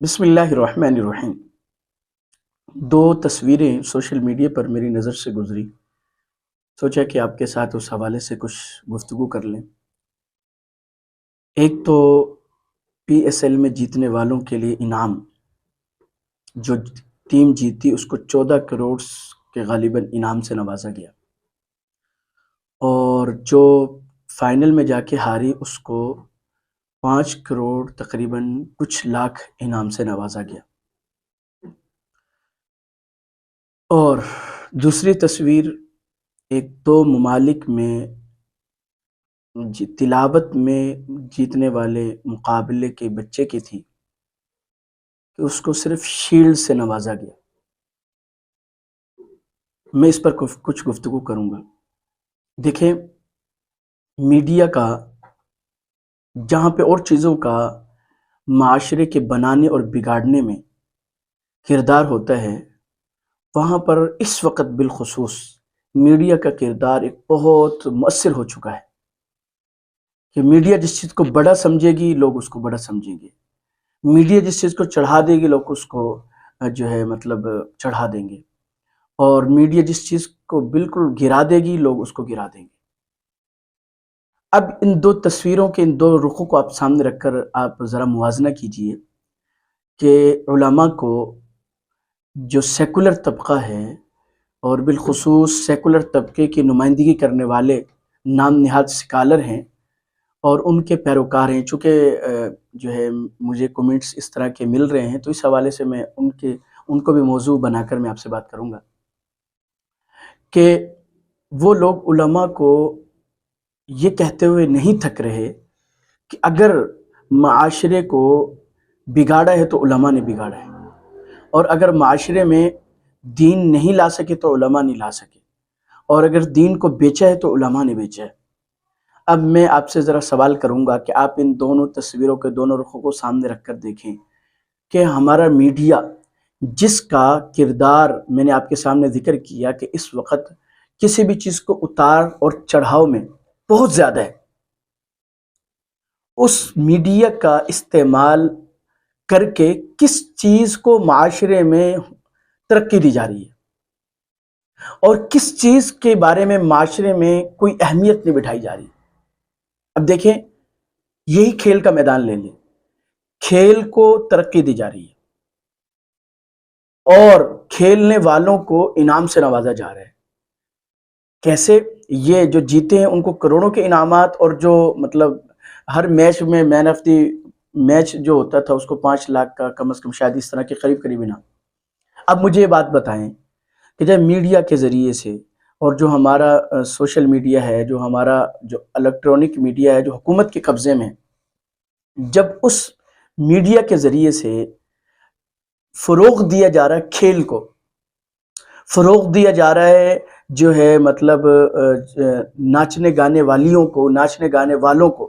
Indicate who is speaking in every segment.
Speaker 1: بسم اللہ الرحمن الرحیم۔ دو تصویریں سوشل میڈیا پر میری نظر سے گزری، سوچا کہ آپ کے ساتھ اس حوالے سے کچھ گفتگو کر لیں۔ ایک تو پی ایس ایل میں جیتنے والوں کے لیے انعام، جو ٹیم جیتی اس کو 14 کروڑ کے غالباً انعام سے نوازا گیا، اور جو فائنل میں جا کے ہاری اس کو 5 کروڑ تقریباً کچھ لاکھ انعام سے نوازا گیا۔ اور دوسری تصویر ایک دو ممالک میں تلاوت میں جیتنے والے مقابلے کے بچے کی تھی کہ اس کو صرف شیلڈ سے نوازا گیا۔ میں اس پر کچھ گفتگو کروں گا۔ دیکھیں، میڈیا کا جہاں پہ اور چیزوں کا معاشرے کے بنانے اور بگاڑنے میں کردار ہوتا ہے، وہاں پر اس وقت بالخصوص میڈیا کا کردار ایک بہت مؤثر ہو چکا ہے کہ میڈیا جس چیز کو بڑا سمجھے گی لوگ اس کو بڑا سمجھیں گے، میڈیا جس چیز کو چڑھا دے گی لوگ اس کو چڑھا دیں گے، اور میڈیا جس چیز کو بالکل گرا دے گی لوگ اس کو گرا دیں گے۔ اب ان دو تصویروں کے ان دو رخوں کو آپ سامنے رکھ کر آپ ذرا موازنہ کیجئے کہ علماء کو جو سیکولر طبقہ ہے، اور بالخصوص سیکولر طبقے کی نمائندگی کرنے والے نام نہاد سکالر ہیں اور ان کے پیروکار ہیں، چونکہ مجھے کومنٹس اس طرح کے مل رہے ہیں، تو اس حوالے سے میں ان کو بھی موضوع بنا کر میں آپ سے بات کروں گا کہ وہ لوگ علماء کو یہ کہتے ہوئے نہیں تھک رہے کہ اگر معاشرے کو بگاڑا ہے تو علماء نے بگاڑا ہے، اور اگر معاشرے میں دین نہیں لا سکے تو علماء نہیں لا سکے، اور اگر دین کو بیچا ہے تو علماء نے بیچا ہے۔ اب میں آپ سے ذرا سوال کروں گا کہ آپ ان دونوں تصویروں کے دونوں رخوں کو سامنے رکھ کر دیکھیں کہ ہمارا میڈیا جس کا کردار میں نے آپ کے سامنے ذکر کیا کہ اس وقت کسی بھی چیز کو اتار اور چڑھاؤ میں بہت زیادہ ہے، اس میڈیا کا استعمال کر کے کس چیز کو معاشرے میں ترقی دی جا رہی ہے اور کس چیز کے بارے میں معاشرے میں کوئی اہمیت نہیں بٹھائی جا رہی۔ اب دیکھیں، یہی کھیل کا میدان لے لیں، کھیل کو ترقی دی جا رہی ہے اور کھیلنے والوں کو انعام سے نوازا جا رہا ہے۔ کیسے؟ یہ جو جیتے ہیں ان کو کروڑوں کے انعامات، اور جو ہر میچ میں مین آف دی میچ جو ہوتا تھا اس کو 5 لاکھ کا کم از کم، شاید اس طرح کے قریب انعام۔ اب مجھے یہ بات بتائیں کہ جب میڈیا کے ذریعے سے، اور جو ہمارا سوشل میڈیا ہے، جو ہمارا جو الیکٹرونک میڈیا ہے جو حکومت کے قبضے میں، جب اس میڈیا کے ذریعے سے فروغ دیا جا رہا ہے، کھیل کو فروغ دیا جا رہا ہے، ناچنے گانے والیوں کو، ناچنے گانے والوں کو،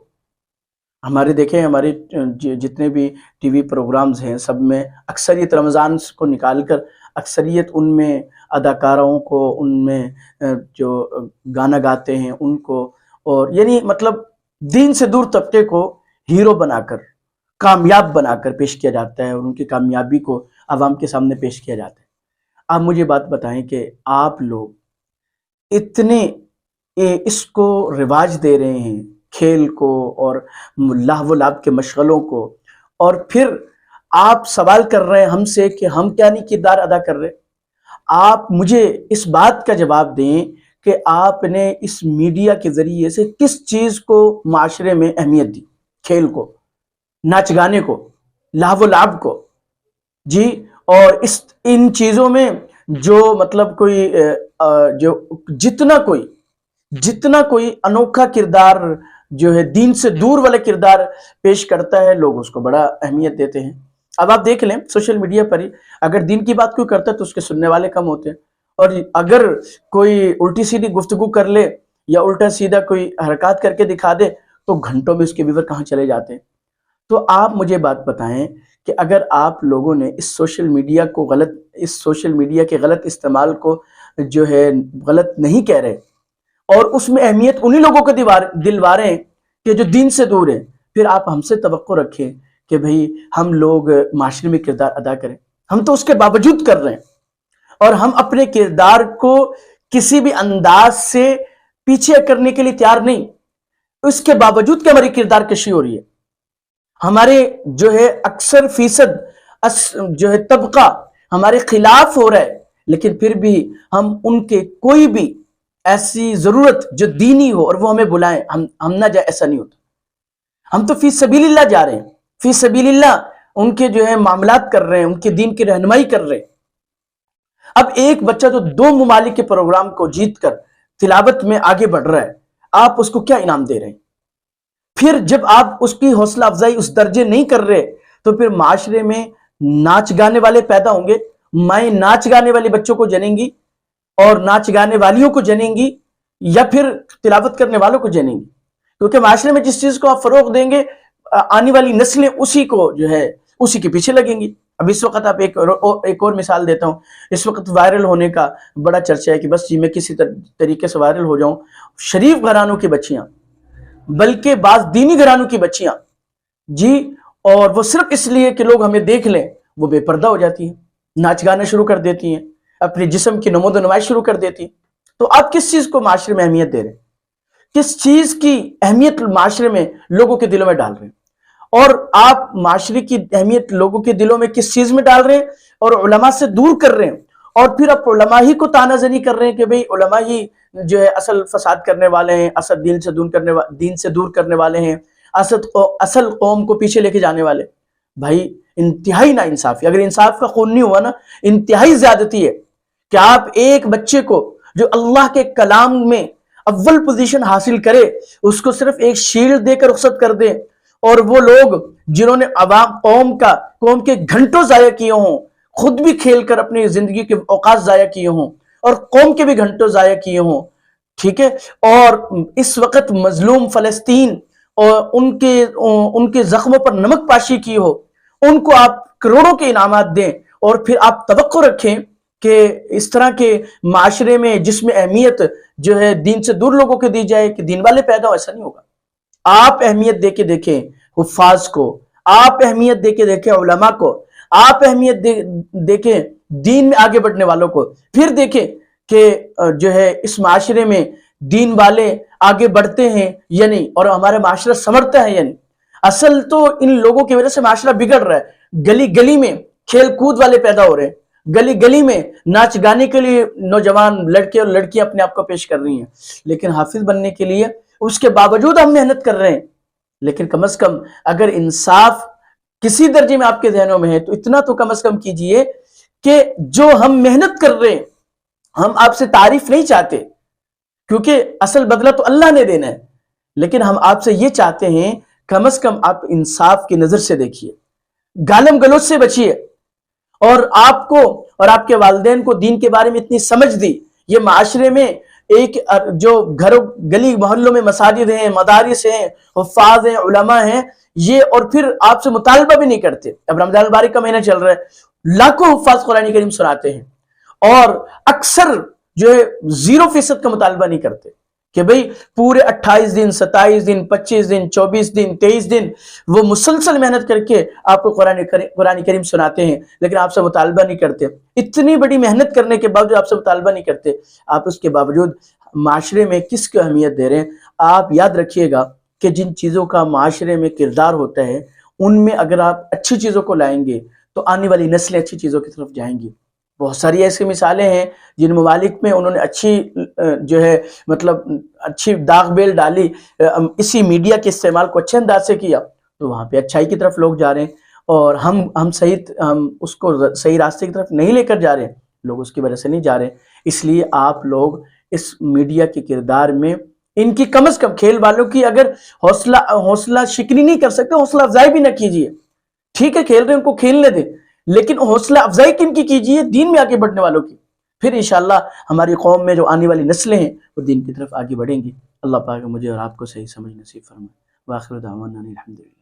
Speaker 1: ہمارے جتنے بھی ٹی وی پروگرامز ہیں سب میں اکثریت رمضان کو نکال کر اکثریت ان میں اداکاروں کو، ان میں جو گانا گاتے ہیں ان کو، اور یعنی دین سے دور طبقے کو ہیرو بنا کر، کامیاب بنا کر پیش کیا جاتا ہے، اور ان کی کامیابی کو عوام کے سامنے پیش کیا جاتا ہے۔ آپ مجھے بات بتائیں کہ آپ لوگ اتنے اس کو رواج دے رہے ہیں، کھیل کو اور لہو و لعب کے مشغلوں کو، اور پھر آپ سوال کر رہے ہیں ہم سے کہ ہم کیا نہیں کردار ادا کر رہے۔ آپ مجھے اس بات کا جواب دیں کہ آپ نے اس میڈیا کے ذریعے سے کس چیز کو معاشرے میں اہمیت دی؟ کھیل کو، ناچ گانے کو، لہو و لعب کو، جی، اور ان چیزوں میں جو جو جتنا کوئی انوکھا کردار جو ہے دین سے دور والا کردار پیش کرتا ہے، لوگ اس کو بڑا اہمیت دیتے ہیں۔ اب آپ دیکھ لیں سوشل میڈیا پر ہی، اگر دین کی بات کوئی کرتا ہے تو اس کے سننے والے کم ہوتے ہیں، اور اگر کوئی الٹی سیدھی گفتگو کر لے یا الٹا سیدھا کوئی حرکات کر کے دکھا دے تو گھنٹوں میں اس کے ویور کہاں چلے جاتے ہیں۔ تو آپ مجھے بات بتائیں کہ اگر آپ لوگوں نے اس سوشل میڈیا کے غلط استعمال کو غلط نہیں کہہ رہے، اور اس میں اہمیت انہی لوگوں کو دلوا رہے ہیں کہ جو دین سے دور ہیں، پھر آپ ہم سے توقع رکھیں کہ بھئی ہم لوگ معاشرے میں کردار ادا کریں، ہم تو اس کے باوجود کر رہے ہیں، اور ہم اپنے کردار کو کسی بھی انداز سے پیچھے کرنے کے لیے تیار نہیں، اس کے باوجود کہ ہماری کردار کشی ہو رہی ہے، ہمارے جو ہے اکثر فیصد جو ہے طبقہ ہمارے خلاف ہو رہا ہے، لیکن پھر بھی ہم ان کے کوئی بھی ایسی ضرورت جو دینی ہو اور وہ ہمیں بلائیں ہم نہ جائیں، ایسا نہیں ہوتا۔ ہم تو فی سبیل اللہ جا رہے ہیں، فی سبیل اللہ ان کے جو ہے معاملات کر رہے ہیں، ان کے دین کی رہنمائی کر رہے ہیں۔ اب ایک بچہ تو 2 ممالک کے پروگرام کو جیت کر تلاوت میں آگے بڑھ رہا ہے، آپ اس کو کیا انعام دے رہے ہیں؟ پھر جب آپ اس کی حوصلہ افزائی اس درجے نہیں کر رہے تو پھر معاشرے میں ناچ گانے والے پیدا ہوں گے، مائیں ناچ گانے والے بچوں کو جنیں گی اور ناچ گانے والیوں کو جنیں گی، یا پھر تلاوت کرنے والوں کو جنیں گی، کیونکہ معاشرے میں جس چیز کو آپ فروغ دیں گے آنے والی نسلیں اسی کو جو ہے اسی کے پیچھے لگیں گی۔ اب اس وقت آپ ایک اور مثال دیتا ہوں، اس وقت وائرل ہونے کا بڑا چرچا ہے کہ بس جی میں کسی طریقے سے وائرل ہو جاؤں، شریف گھرانوں کی بچیاں، بلکہ بعض دینی گھرانوں کی بچیاں جی، اور وہ صرف اس لیے کہ لوگ ہمیں دیکھ لیں وہ بے پردہ ہو جاتی ہیں، ناچ گانا شروع کر دیتی ہیں، اپنے جسم کی نمود و نمائش شروع کر دیتی ہیں۔ تو آپ کس چیز کو معاشرے میں اہمیت دے رہے ہیں؟ کس چیز کی اہمیت معاشرے میں لوگوں کے دلوں میں ڈال رہے ہیں؟ اور آپ معاشرے کی اہمیت لوگوں کے دلوں میں کس چیز میں ڈال رہے ہیں اور علماء سے دور کر رہے ہیں، اور پھر آپ علماء ہی کو تانا زنی کر رہے ہیں کہ بھئی علماء ہی جو ہے اصل فساد کرنے والے ہیں، اصل دین سے دور کرنے والے ہیں، اصل قوم کو پیچھے لے کے جانے والے۔ بھائی انتہائی نا انصافی، اگر انصاف کا خون نہیں ہوا نا، انتہائی زیادتی ہے کہ آپ ایک بچے کو جو اللہ کے کلام میں اول پوزیشن حاصل کرے اس کو صرف ایک شیلڈ دے کر رخصت کر دیں، اور وہ لوگ جنہوں نے قوم کے گھنٹوں ضائع کیے ہوں، خود بھی کھیل کر اپنی زندگی کے اوقات ضائع کیے ہوں اور قوم کے بھی گھنٹوں ضائع کیے ہوں، ٹھیک ہے، اور اس وقت مظلوم فلسطین اور ان کے زخموں پر نمک پاشی کی ہو، ان کو آپ کروڑوں کے انعامات دیں، اور پھر آپ توقع رکھیں کہ اس طرح کے معاشرے میں جس میں اہمیت جو ہے دین سے دور لوگوں کو دی جائے کہ دین والے پیدا ہو، ایسا نہیں ہوگا۔ آپ اہمیت دے کے دیکھیں حفاظ کو، آپ اہمیت دے کے دیکھیں علماء کو، آپ اہمیت دیکھیں دین میں آگے بڑھنے والوں کو، پھر دیکھیں کہ جو ہے اس معاشرے میں دین والے آگے بڑھتے ہیں یا نہیں، اور ہمارا معاشرہ سنورتا ہے یا نہیں۔ اصل تو ان لوگوں کی وجہ سے معاشرہ بگڑ رہا ہے، گلی گلی میں کھیل کود والے پیدا ہو رہے ہیں، گلی گلی میں ناچ گانے کے لیے نوجوان لڑکے اور لڑکیاں اپنے آپ کو پیش کر رہی ہیں، لیکن حافظ بننے کے لیے اس کے باوجود ہم محنت کر رہے ہیں۔ لیکن کم از کم اگر انصاف کسی درجے میں آپ کے ذہنوں میں ہے تو اتنا تو کم از کم کیجئے کہ جو ہم محنت کر رہے ہیں، ہم آپ سے تعریف نہیں چاہتے کیونکہ اصل بدلہ تو اللہ نے دینا ہے، لیکن ہم آپ سے یہ چاہتے ہیں کم از کم آپ انصاف کی نظر سے دیکھیے، گالم گلوچ سے بچیے، اور آپ کو اور آپ کے والدین کو دین کے بارے میں اتنی سمجھ دی، یہ معاشرے میں ایک جو گھروں گلی محلوں میں مساجد ہیں، مدارس ہیں، حفاظ ہیں، علماء ہیں، یہ اور پھر آپ سے مطالبہ بھی نہیں کرتے۔ اب رمضان المبارک کا مہینہ چل رہا ہے، لاکھوں حفاظ قرآن کریم سناتے ہیں، اور اکثر جو ہے 0% کا مطالبہ نہیں کرتے کہ بھئی پورے 28 دن 27 دن 25 دن 24 دن 23 دن وہ مسلسل محنت کر کے آپ کو قرآن کریم سناتے ہیں، لیکن آپ سے مطالبہ نہیں کرتے۔ اتنی بڑی محنت کرنے کے باوجود آپ سے مطالبہ نہیں کرتے، آپ اس کے باوجود معاشرے میں کس کو اہمیت دے رہے ہیں؟ آپ یاد رکھیے گا کہ جن چیزوں کا معاشرے میں کردار ہوتا ہے ان میں اگر آپ اچھی چیزوں کو لائیں گے تو آنے والی نسلیں اچھی چیزوں کی طرف جائیں گی۔ بہت ساری ایسی مثالیں ہیں جن ممالک میں انہوں نے اچھی جو ہے مطلب اچھی داغ بیل ڈالی، اسی میڈیا کے استعمال کو اچھے انداز سے کیا، تو وہاں پہ اچھائی کی طرف لوگ جا رہے ہیں، اور ہم اس کو صحیح راستے کی طرف نہیں لے کر جا رہے ہیں، لوگ اس کی وجہ سے نہیں جا رہے۔ اس لیے آپ لوگ اس میڈیا کے کردار میں ان کی کم از کم کھیل والوں کی اگر حوصلہ شکنی نہیں کر سکتے، حوصلہ افزائی بھی نہ کیجیے، ٹھیک ہے کھیل رہے ہیں ان کو کھیلنے دیں، لیکن حوصلہ افزائی کن کی کیجیے؟ دین میں آگے بڑھنے والوں کی، پھر انشاءاللہ ہماری قوم میں جو آنے والی نسلیں ہیں وہ دین کی طرف آگے بڑھیں گی۔ اللہ پاک مجھے اور آپ کو صحیح سمجھ نصیب فرمائے۔ وآخر دعوانا الحمدللہ۔